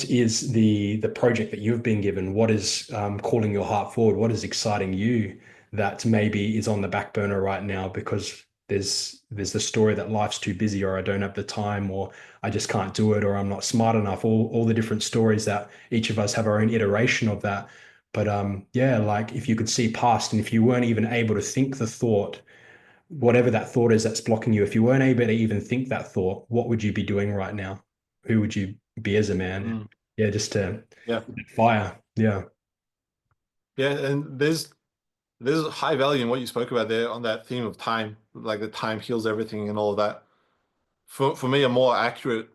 is the project that you've been given? What is calling your heart forward? What is exciting you that maybe is on the back burner right now because there's the story that life's too busy, or I don't have the time, or I just can't do it, or I'm not smart enough. All the different stories that each of us have our own iteration of that. But yeah, like if you could see past, and if you weren't even able to think the thought, whatever that thought is that's blocking you, if you weren't able to even think that thought, what would you be doing right now? Who would you be as a man? Mm. Yeah, just to Yeah. fire. Yeah. Yeah. And there's high value in what you spoke about there on that theme of time, like the time heals everything and all of that. For me, a more accurate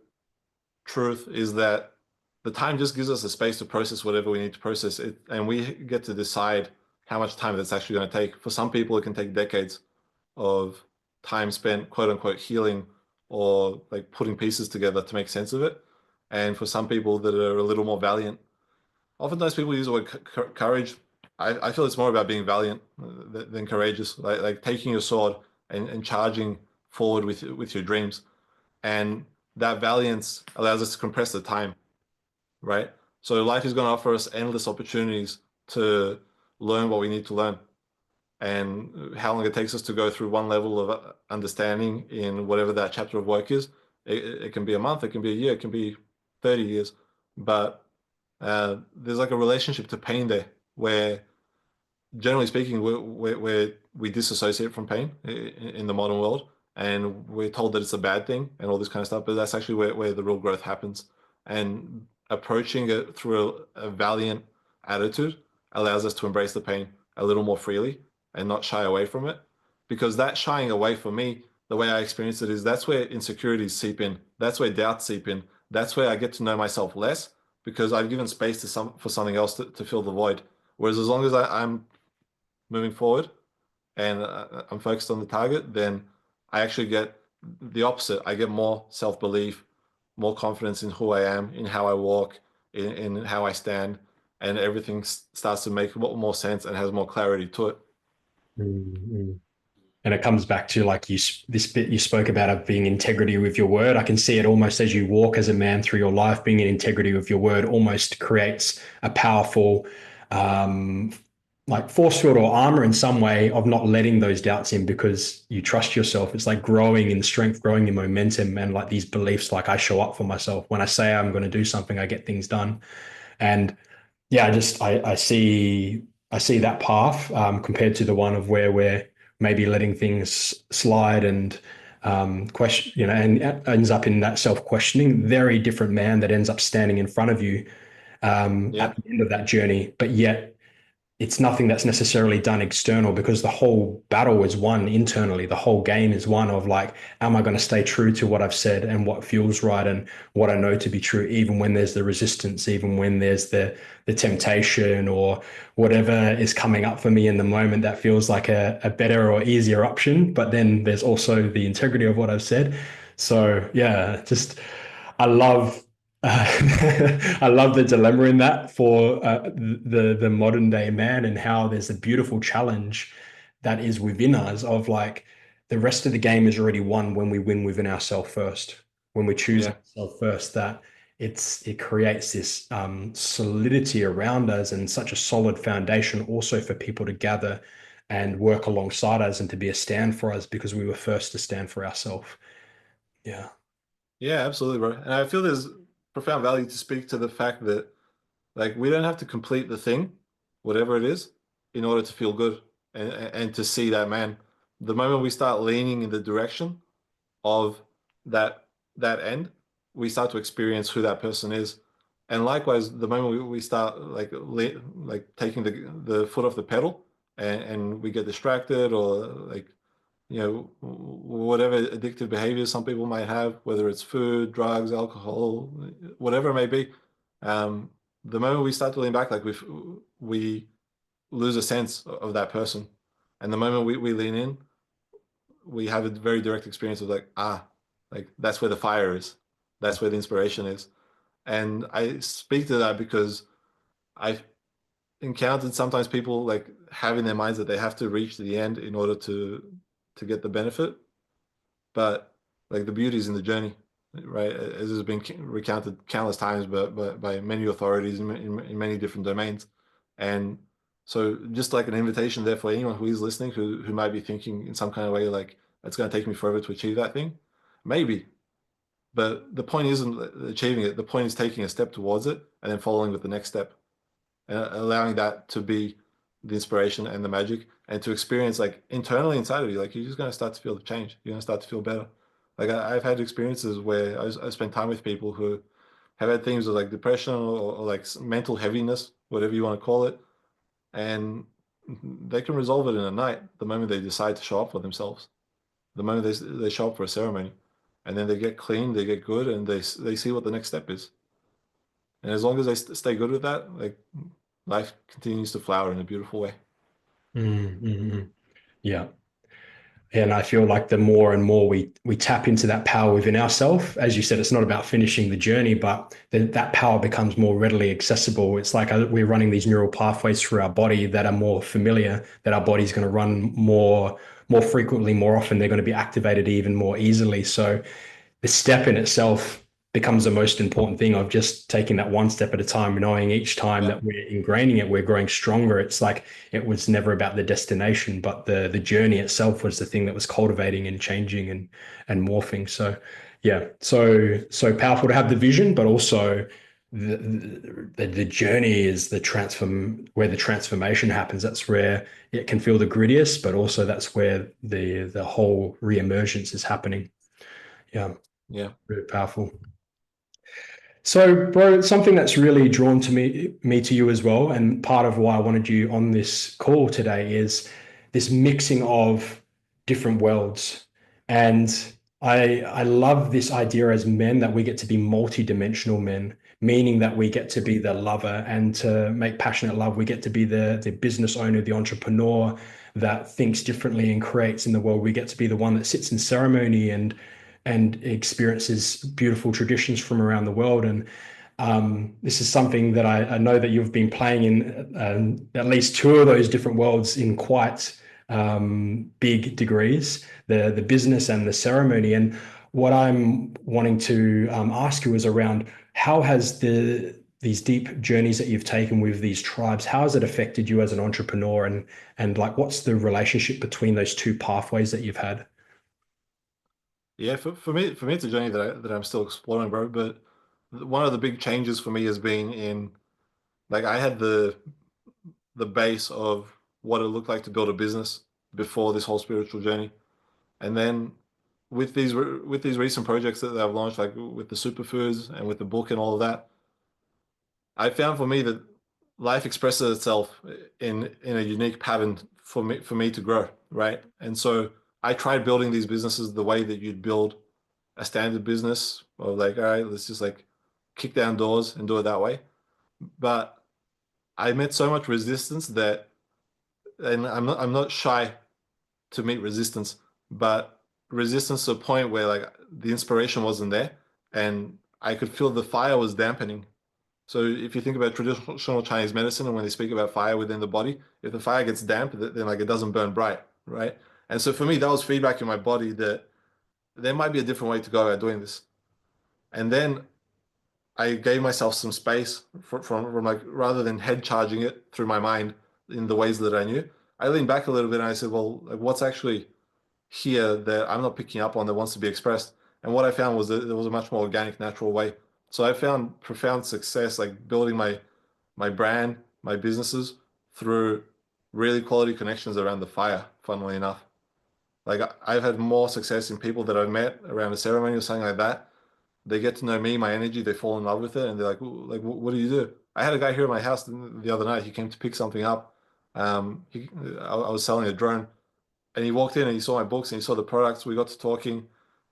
truth is that the time just gives us a space to process whatever we need to process it, and we get to decide how much time that's actually going to take. For some people, it can take decades of time spent, quote unquote, healing or like putting pieces together to make sense of it. And for some people that are a little more valiant, oftentimes people use the word courage. I feel it's more about being valiant than courageous, like taking your sword and charging forward with your dreams. And that valiance allows us to compress the time, right? So life is going to offer us endless opportunities to learn what we need to learn. And how long it takes us to go through one level of understanding in whatever that chapter of work is, it can be a month, it can be a year, it can be 30 years. But there's like a relationship to pain there where, generally speaking, we disassociate from pain in the modern world, and we're told that it's a bad thing and all this kind of stuff. But that's actually where the real growth happens. And approaching it through a valiant attitude allows us to embrace the pain a little more freely and not shy away from it. Because that shying away, for me, the way I experience it is that's where insecurities seep in. That's where doubts seep in. That's where I get to know myself less because I've given space for something else to fill the void. Whereas as long as I'm moving forward and I'm focused on the target, then I actually get the opposite. I get more self-belief, more confidence in who I am, in how I walk, in how I stand, and everything starts to make a lot more sense and has more clarity to it. Mm-hmm. And it comes back to like this bit you spoke about of being integrity with your word. I can see it almost as you walk as a man through your life, being in integrity with your word almost creates a powerful, um, like force field or armor in some way of not letting those doubts in because you trust yourself. It's like growing in strength, growing in momentum, and like these beliefs, like I show up for myself. When I say I'm going to do something, I get things done. And yeah, I see that path compared to the one of where we're maybe letting things slide and question, and ends up in that self-questioning. Very different man that ends up standing in front of you Yeah. at the end of that journey, but yet it's nothing that's necessarily done external because the whole battle is won internally. The whole game is one of like, am I going to stay true to what I've said and what feels right and what I know to be true, even when there's the resistance, even when there's the temptation or whatever is coming up for me in the moment that feels like a better or easier option. But then there's also the integrity of what I've said. So yeah, just I love I love the dilemma in that for the modern day man, and how there's a beautiful challenge that is within us of like the rest of the game is already won when we win within ourselves first, when we choose Yeah. ourselves first. That it creates this solidity around us and such a solid foundation also for people to gather and work alongside us and to be a stand for us because we were first to stand for ourselves. Yeah. Yeah, absolutely, bro. And I feel there's profound value to speak to the fact that like we don't have to complete the thing, whatever it is, in order to feel good and to see that man. The moment we start leaning in the direction of that that end, we start to experience who that person is. And likewise, the moment we start like taking the foot off the pedal, and we get distracted, or like, whatever addictive behaviors some people might have, whether it's food, drugs, alcohol, whatever it may be, the moment we start to lean back, like we lose a sense of that person. And the moment we lean in, we have a very direct experience of like that's where the fire is. That's where the inspiration is. And I speak to that because I've encountered sometimes people like have in their minds that they have to reach the end in order to get the benefit. But like the beauty is in the journey, right? As has been recounted countless times, but by many authorities in many different domains. And so just like an invitation there for anyone who is listening, who might be thinking in some kind of way, like, it's going to take me forever to achieve that thing. Maybe, but the point isn't achieving it. The point is taking a step towards it and then following with the next step, and allowing that to be the inspiration and the magic, and to experience like internally inside of you, like you're just going to start to feel the change. You're going to start to feel better. Like I've had experiences where I spent time with people who have had things like depression, or like mental heaviness, whatever you want to call it, and they can resolve it in a night the moment they decide to show up for themselves, the moment they show up for a ceremony, and then they get clean, they get good, and they see what the next step is. And as long as they stay good with that, like, life continues to flower in a beautiful way. Mm-hmm. Yeah. And I feel like the more and more we tap into that power within ourselves, as you said, it's not about finishing the journey, but that power becomes more readily accessible. It's like we're running these neural pathways through our body that are more familiar, that our body's going to run more frequently, more often. They're going to be activated even more easily. So the step in itself becomes the most important thing of just taking that one step at a time, knowing each time Yeah, that we're ingraining it, we're growing stronger. It's like it was never about the destination, but the journey itself was the thing that was cultivating and changing and morphing. So yeah, so powerful to have the vision, but also the journey is the where the transformation happens. That's where it can feel the grittiest, but also that's where the whole reemergence is happening. Yeah. yeah, Really powerful. So, bro, something that's really drawn to me to you as well, and part of why I wanted you on this call today is this mixing of different worlds. And I love this idea as men that we get to be multi-dimensional men, meaning that we get to be the lover, and to make passionate love, we get to be the business owner, the entrepreneur that thinks differently and creates in the world. We get to be the one that sits in ceremony and experiences beautiful traditions from around the world. And this is something that I know that you've been playing in at least two of those different worlds in quite big degrees, the business and the ceremony. And what I'm wanting to ask you is around how has these deep journeys that you've taken with these tribes, how has it affected you as an entrepreneur, and like what's the relationship between those two pathways that you've had? yeah. For me, it's a journey that I'm still exploring, bro. But one of the big changes for me has been in, like, I had the base of what it looked like to build a business before this whole spiritual journey, and then with these recent projects that I've launched, like with the superfoods and with the book and all of that, I found for me that life expresses itself in a unique pattern for me to grow, right? And so I tried building these businesses the way that you'd build a standard business, or like, all right, let's just like kick down doors and do it that way. But I met so much resistance that, and I'm not shy to meet resistance, but resistance to a point where like the inspiration wasn't there, and I could feel the fire was dampening. So if you think about traditional Chinese medicine, and when they speak about fire within the body, if the fire gets damp, then like it doesn't burn bright, right? And so for me, that was feedback in my body that there might be a different way to go about doing this. And then I gave myself some space from like, rather than head charging it through my mind in the ways that I knew, I leaned back a little bit and I said, well, like, what's actually here that I'm not picking up on that wants to be expressed? And what I found was that there was a much more organic, natural way. So I found profound success, like building my brand, my businesses through really quality connections around the fire, funnily enough. Like I've had more success in people that I've met around a ceremony or something like that they get to know me, my energy, they fall in love with it, and they're like, like, what do you do? I had a guy here at my house the other night. He came to pick something up. I was selling a drone, and he walked in and he saw my books and he saw the products. We got to talking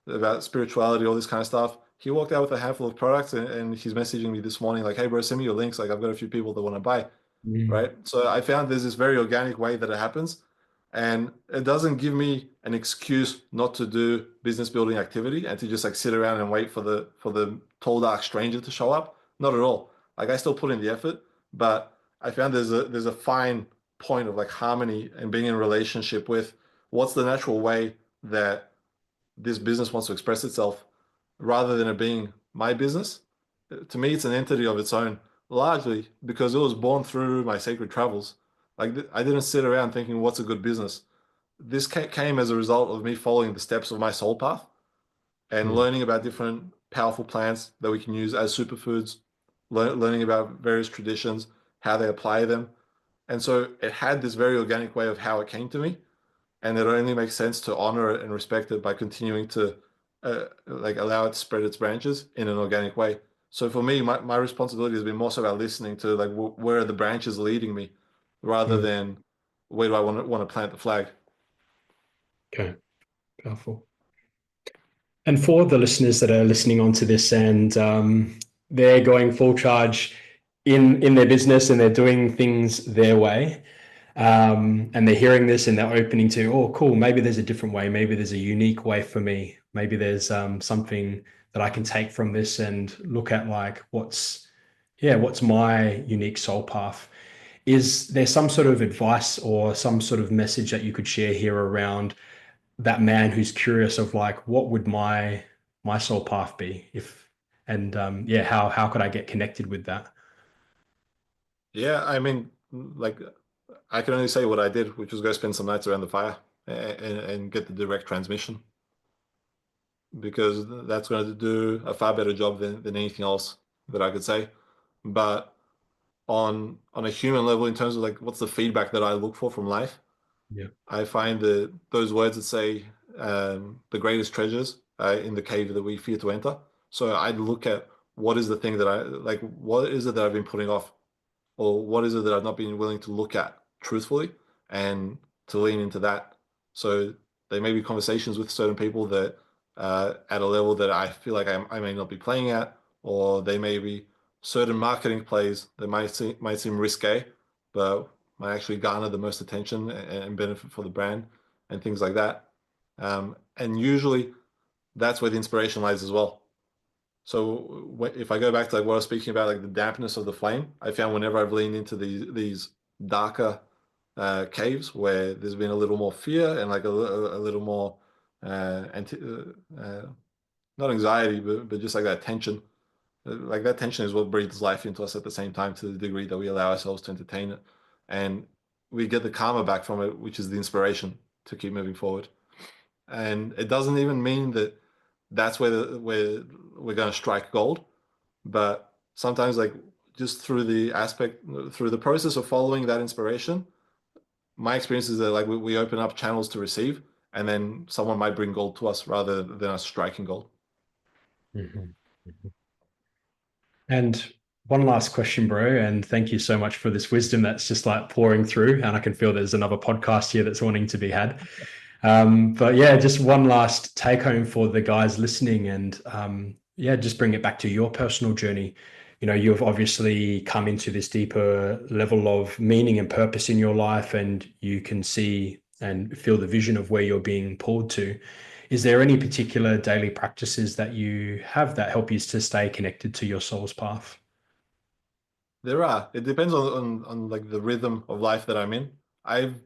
about spirituality, all this kind of stuff. He walked out with a handful of products, and he's messaging me this morning like, "Hey, bro, send me your links. Like, I've got a few people that want to buy." Mm. Right? So I found there's this very organic way that it happens, and it doesn't give me an excuse not to do business building activity and to just like sit around and wait for the tall dark stranger to show up. Not at all. Like I still put in the effort, but I found there's a fine point of like harmony and being in a relationship with what's the natural way that this business wants to express itself rather than it being my business. To me, it's an entity of its own, largely because it was born through my sacred travels. Like I didn't sit around thinking, what's a good business? This came as a result of me following the steps of my soul path and Mm. learning about different powerful plants that we can use as superfoods, learning about various traditions, how they apply them. And so it had this very organic way of how it came to me, and it only makes sense to honor it and respect it by continuing to like allow it to spread its branches in an organic way. So for me, my responsibility has been more so about listening to like where are the branches leading me, rather Mm. than where do I want to plant the flag. Okay, powerful. And for the listeners that are listening onto this and they're going full charge in their business and they're doing things their way, and they're hearing this and they're opening to, oh, cool, maybe there's a different way, maybe there's a unique way for me, maybe there's something that I can take from this and look at like what's my unique soul path. Is there some sort of advice or some sort of message that you could share here around that man who's curious of like what would my soul path be if and yeah, how could I get connected with that? Yeah, I mean, like I can only say what I did, which was go spend some nights around the fire and get the direct transmission, because that's going to do a far better job than anything else that I could say. But on a human level, in terms of like what's the feedback that I look for from life, Yeah. I find that those words that say the greatest treasures are in the cave that we fear to enter. So I'd look at what is the thing that I like, what is it that I've been putting off, or what is it that I've not been willing to look at truthfully, and to lean into that. So there may be conversations with certain people that at a level that I feel like I may not be playing at, or they may be certain marketing plays that might seem risque, but might actually garner the most attention and benefit for the brand and things like that. And usually that's where the inspiration lies as well. So if I go back to like what I was speaking about, like the dampness of the flame, I found whenever I've leaned into these darker caves where there's been a little more fear and like a little more anti not anxiety, but just like that tension. Like that tension is what breathes life into us at the same time, to the degree that we allow ourselves to entertain it, and we get the karma back from it, which is the inspiration to keep moving forward. And it doesn't even mean that that's where we're going to strike gold, but sometimes like just through the process of following that inspiration, my experience is that like we open up channels to receive, and then someone might bring gold to us rather than us striking gold. Mhm. And one last question, bro, and thank you so much for this wisdom that's just like pouring through, and I can feel there's another podcast here that's wanting to be had. But yeah, just one last take home for the guys listening, and yeah, just bring it back to your personal journey. You know, you've obviously come into this deeper level of meaning and purpose in your life, and you can see and feel the vision of where you're being pulled to. Is there any particular daily practices that you have that help you to stay connected to your soul's path? There are. It depends on like the rhythm of life that I'm in. I've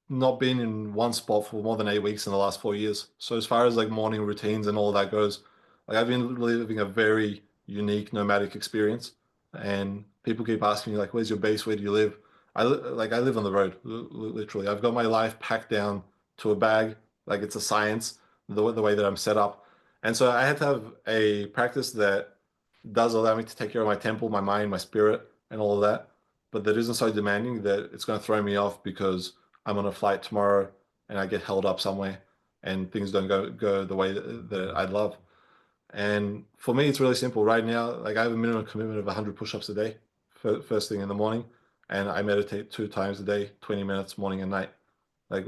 not been in one spot for more than 8 weeks in the last 4 years. So as far as like morning routines and all that goes, like I've been living a very unique nomadic experience. And people keep asking me like, "Where's your base? Where do you live?" I live on the road, literally. I've got my life packed down to a bag, like it's a science, the way that I'm set up. And so I had to have a practice that does allow me to take care of my temple, my mind, my spirit, and all of that, but that isn't so demanding that it's going to throw me off because I'm on a flight tomorrow and I get held up somewhere and things don't go the way that I'd love. And for me, it's really simple. Right now, like I have a minimum commitment of 100 push-ups a day, first thing in the morning, and I meditate 2 times a day, 20 minutes morning and night, like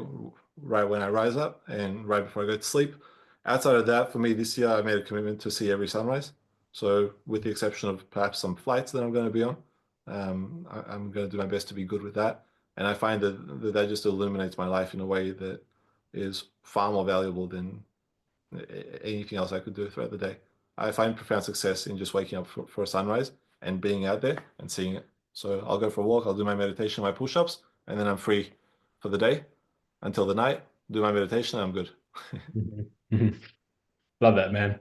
right when I rise up and right before I go to sleep. Outside of that, for me this year, I made a commitment to see every sunrise. So with the exception of perhaps some flights that I'm going to be on, I'm going to do my best to be good with that. And I find that just illuminates my life in a way that is far more valuable than anything else I could do throughout the day. I find profound success in just waking up for a sunrise and being out there and seeing it. So I'll go for a walk, I'll do my meditation, my push-ups, and then I'm free for the day until the night, do my meditation, and I'm good. Mhm. Mhm. Love that, man.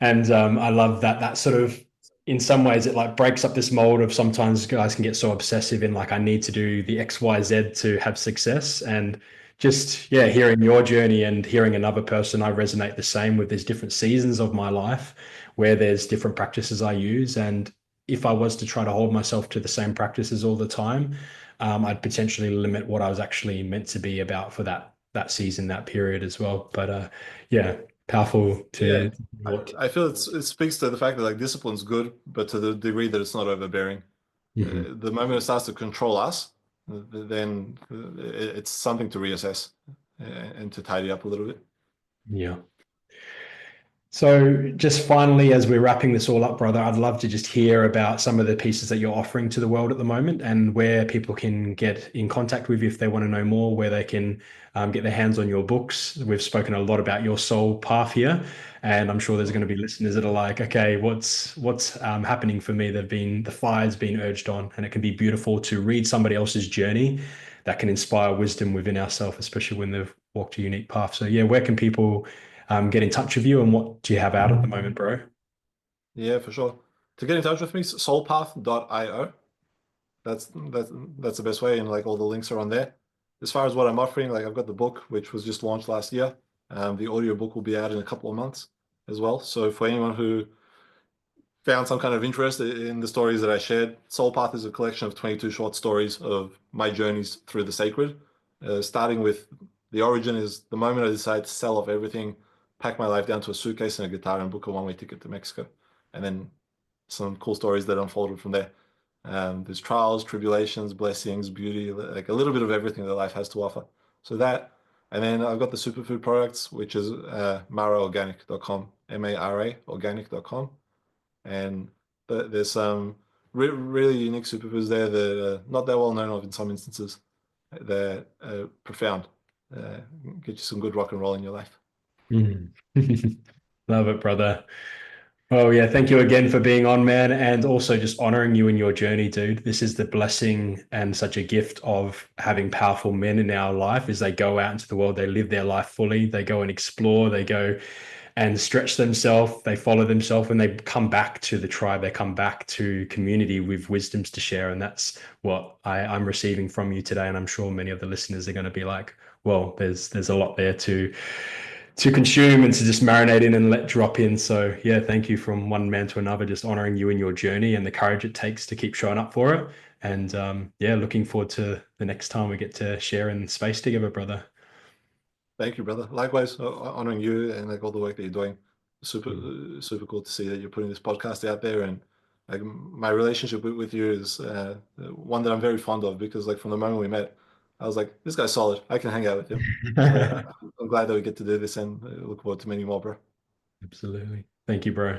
And I love that sort of, in some ways, it like breaks up this mold of sometimes guys can get so obsessive in like, I need to do the X, Y, Z to have success. And just, yeah, hearing your journey and hearing another person, I resonate the same with there's different seasons of my life where there's different practices I use. And if I was to try to hold myself to the same practices all the time, I'd potentially limit what I was actually meant to be about for that season, that period as well. But yeah, powerful Yeah, to I feel it speaks to the fact that like discipline's good, but to the degree that it's not overbearing. Mhm. The moment it starts to control us, then it's something to reassess and to tidy up a little bit. Yeah. So, just finally, as we're wrapping this all up, brother, I'd love to just hear about some of the pieces that you're offering to the world at the moment and where people can get in contact with you if they want to know more, where they can get their hands on your books. We've spoken a lot about your soul path here, and I'm sure there's going to be listeners that are like, okay, what's happening for me? The fire's been urged on, and it can be beautiful to read somebody else's journey that can inspire wisdom within ourselves, especially when they've walked a unique path. So, yeah, where can people get in touch with you, and what do you have out at the moment, bro? Yeah, for sure. To get in touch with me, soulpath.io. That's the best way, and like all the links are on there. As far as what I'm offering, like I've got the book, which was just launched last year. The audio book will be out in a couple of months as well. So for anyone who found some kind of interest in the stories that I shared, Soul Path is a collection of 22 short stories of my journeys through the sacred. Starting with the origin is the moment I decided to sell off everything, pack my life down to a suitcase and a guitar, and book a one-way ticket to Mexico, and then some cool stories that unfolded from there. There's trials, tribulations, blessings, beauty, like a little bit of everything that life has to offer. So that, and then I've got the superfood products, which is maraorganic.com, MARA organic.com. And there's some really unique superfoods there that are not that well known of in some instances. They're profound. Uh, get you some good rock and roll in your life. Mm. Love it, brother. Oh yeah, thank you again for being on, man, and also just honoring you in your journey, dude. This is the blessing and such a gift of having powerful men in our life as they go out into the world, they live their life fully, they go and explore, they go and stretch themselves, they follow themselves, and they come back to the tribe, they come back to community with wisdoms to share. And that's what I'm receiving from you today. And I'm sure many of the listeners are going to be like, well, there's a lot there to consume and to just marinate in and let drop in. So yeah, thank you from one man to another, just honoring you in your journey and the courage it takes to keep showing up for it. And yeah, looking forward to the next time we get to share in space together, brother. Thank you, brother. Likewise, honoring you and like all the work that you're doing. Super, Mm. super cool to see that you're putting this podcast out there. And like my relationship with you is one that I'm very fond of because like from the moment we met, I was like, this guy's solid. I can hang out with him. So I'm glad that we get to do this and look forward to many more, bro. Absolutely. Thank you, bro.